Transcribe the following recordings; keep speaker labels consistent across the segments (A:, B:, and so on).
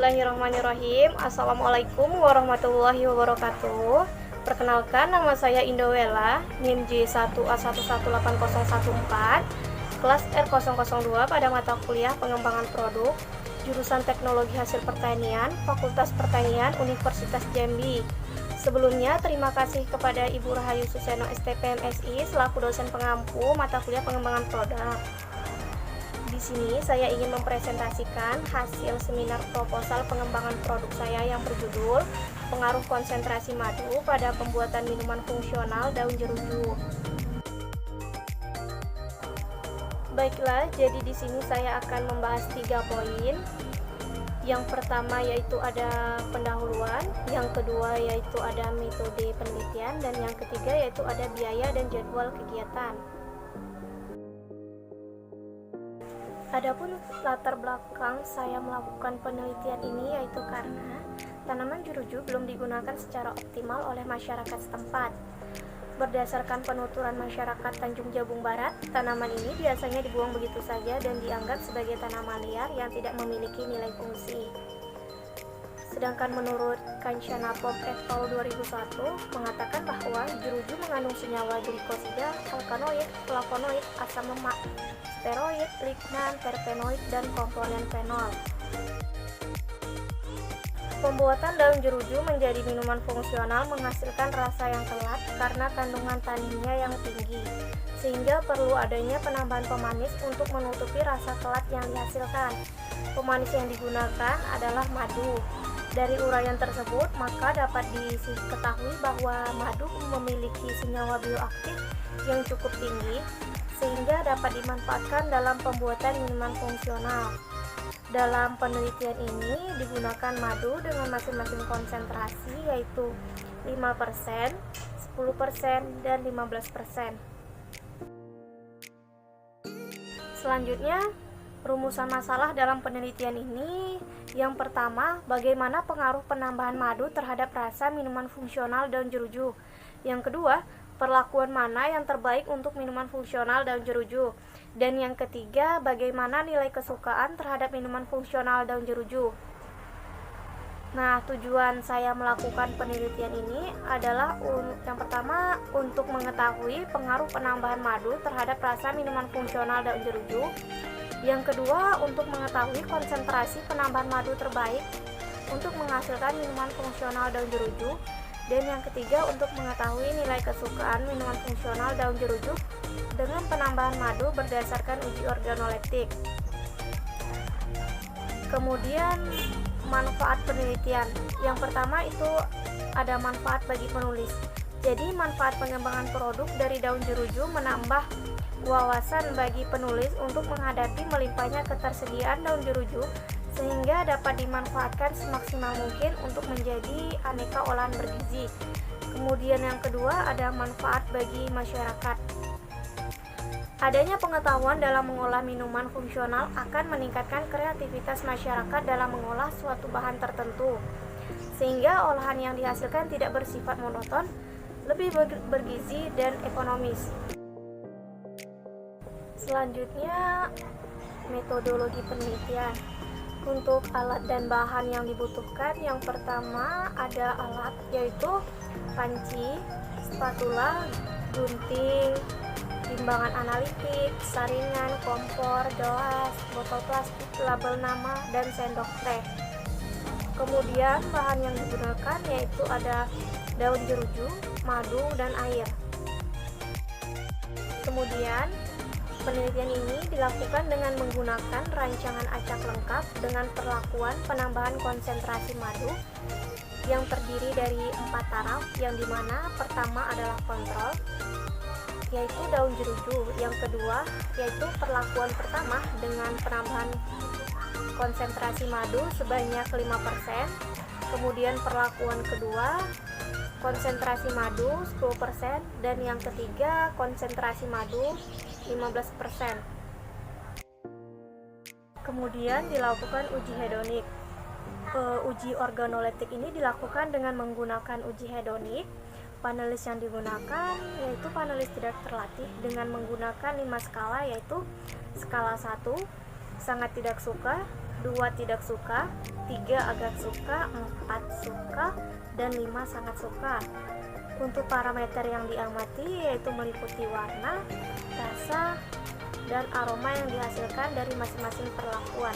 A: Bismillahirrahmanirrahim. Assalamualaikum warahmatullahi wabarakatuh. Perkenalkan, nama saya Indowela, NIM J1A118014, kelas R002 pada mata kuliah pengembangan produk, jurusan Teknologi Hasil Pertanian, Fakultas Pertanian, Universitas Jambi. Sebelumnya, terima kasih kepada Ibu Rahayu Suseno STP MSI selaku dosen pengampu mata kuliah pengembangan produk. Di sini saya ingin mempresentasikan hasil seminar proposal pengembangan produk saya yang berjudul Pengaruh Konsentrasi Madu pada Pembuatan Minuman Fungsional Daun Jeruju. Baiklah, jadi di sini saya akan membahas 3 poin. Yang pertama yaitu ada pendahuluan, yang kedua yaitu ada metode penelitian, dan yang ketiga yaitu ada biaya dan jadwal kegiatan. Adapun latar belakang saya melakukan penelitian ini yaitu karena tanaman jeruju belum digunakan secara optimal oleh masyarakat setempat. Berdasarkan penuturan masyarakat Tanjung Jabung Barat, tanaman ini biasanya dibuang begitu saja dan dianggap sebagai tanaman liar yang tidak memiliki nilai fungsi. Sedangkan menurut Kanchana Pop et al. 2001 mengatakan bahwa jeruju mengandung senyawa glikosida, alkanoid, flavonoid, asam lemak, steroid, lignan, terpenoid, dan komponen fenol. Pembuatan daun jeruju menjadi minuman fungsional menghasilkan rasa yang kelat karena kandungan taninnya yang tinggi, sehingga perlu adanya penambahan pemanis untuk menutupi rasa kelat yang dihasilkan. Pemanis yang digunakan adalah madu. Dari uraian tersebut, maka dapat diketahui bahwa madu memiliki senyawa bioaktif yang cukup tinggi, sehingga dapat dimanfaatkan dalam pembuatan minuman fungsional. Dalam penelitian ini digunakan madu dengan masing-masing konsentrasi yaitu 5%, 10%, dan 15%. Selanjutnya, rumusan masalah dalam penelitian ini. Yang pertama, bagaimana pengaruh penambahan madu terhadap rasa minuman fungsional daun jeruju. Yang kedua, perlakuan mana yang terbaik untuk minuman fungsional daun jeruju. Dan yang ketiga, bagaimana nilai kesukaan terhadap minuman fungsional daun jeruju. Nah, tujuan saya melakukan penelitian ini adalah yang pertama, untuk mengetahui pengaruh penambahan madu terhadap rasa minuman fungsional daun jeruju. Yang kedua, untuk mengetahui konsentrasi penambahan madu terbaik untuk menghasilkan minuman fungsional daun jeruju. Dan yang ketiga, untuk mengetahui nilai kesukaan minuman fungsional daun jeruju dengan penambahan madu berdasarkan uji organoleptik. Kemudian, manfaat penelitian. Yang pertama itu ada manfaat bagi penulis. Jadi, manfaat pengembangan produk dari daun jeruju menambah wawasan bagi penulis untuk menghadapi melimpahnya ketersediaan daun jeruju, sehingga dapat dimanfaatkan semaksimal mungkin untuk menjadi aneka olahan bergizi. Kemudian yang kedua ada manfaat bagi masyarakat. Adanya pengetahuan dalam mengolah minuman fungsional akan meningkatkan kreativitas masyarakat dalam mengolah suatu bahan tertentu, sehingga olahan yang dihasilkan tidak bersifat monoton, lebih bergizi dan ekonomis. Selanjutnya, metodologi penelitian. Untuk alat dan bahan yang dibutuhkan, yang pertama ada alat yaitu panci, spatula, gunting, timbangan analitik, saringan, kompor, gelas, botol plastik, label nama, dan sendok teh. Kemudian bahan yang digunakan yaitu ada daun jeruju, madu, dan air. Kemudian penelitian ini dilakukan dengan menggunakan rancangan acak lengkap dengan perlakuan penambahan konsentrasi madu yang terdiri dari 4 taraf, yang dimana pertama adalah kontrol, yaitu daun jeruju. Yang kedua yaitu perlakuan pertama dengan penambahan konsentrasi madu sebanyak 5%. Kemudian perlakuan kedua konsentrasi madu 10%, dan yang ketiga konsentrasi madu 15%. Kemudian dilakukan uji hedonik. Uji organoleptik ini dilakukan dengan menggunakan uji hedonik. Panelis yang digunakan yaitu panelis tidak terlatih dengan menggunakan 5 skala, yaitu skala 1 sangat tidak suka, 2 tidak suka, 3 agak suka, 4 suka, dan 5 sangat suka. Untuk parameter yang diamati yaitu meliputi warna, rasa, dan aroma yang dihasilkan dari masing-masing perlakuan.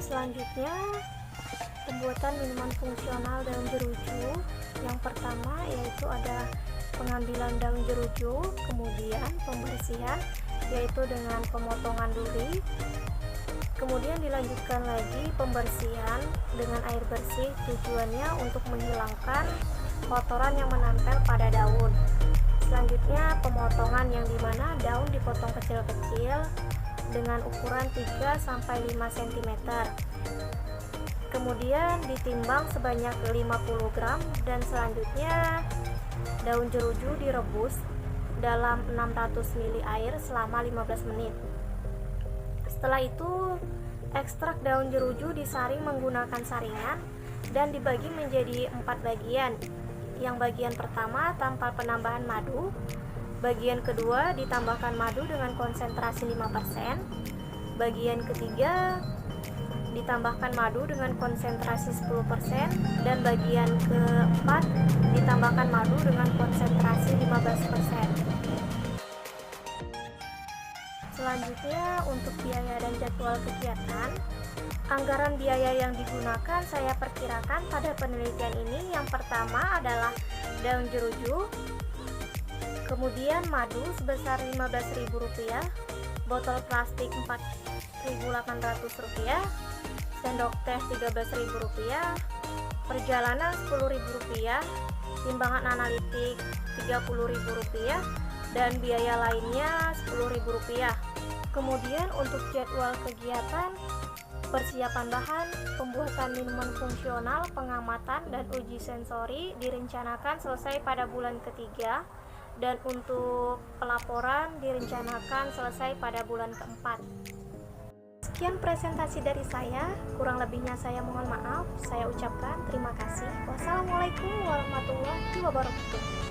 A: Selanjutnya, pembuatan minuman fungsional daun jeruju. Yang pertama yaitu ada pengambilan daun jeruju, kemudian pembersihan yaitu dengan pemotongan duri, kemudian dilanjutkan lagi pembersihan dengan air bersih, tujuannya untuk menghilangkan kotoran yang menempel pada daun. Selanjutnya pemotongan, yang dimana daun dipotong kecil-kecil dengan ukuran 3-5 cm, kemudian ditimbang sebanyak 50 gram, dan selanjutnya daun jeruju direbus dalam 600 ml air selama 15 menit. Setelah itu, ekstrak daun jeruju disaring menggunakan saringan dan dibagi menjadi 4 bagian. Yang bagian pertama tanpa penambahan madu, bagian kedua ditambahkan madu dengan konsentrasi 5%, bagian ketiga ditambahkan madu dengan konsentrasi 10%, dan bagian keempat ditambahkan madu dengan konsentrasi 15%. Selanjutnya, untuk biaya dan jadwal kegiatan, anggaran biaya yang digunakan saya perkirakan pada penelitian ini yang pertama adalah daun jeruju, kemudian madu sebesar Rp15.000, botol plastik Rp4.800, sendok teh Rp13.000, perjalanan Rp10.000, timbangan analitik Rp30.000, dan biaya lainnya Rp10.000. Kemudian untuk jadwal kegiatan, persiapan bahan, pembuatan minuman fungsional, pengamatan, dan uji sensori direncanakan selesai pada bulan ketiga, dan untuk pelaporan direncanakan selesai pada bulan keempat. Sekian presentasi dari saya, kurang lebihnya saya mohon maaf. Saya ucapkan terima kasih. Wassalamualaikum warahmatullahi wabarakatuh.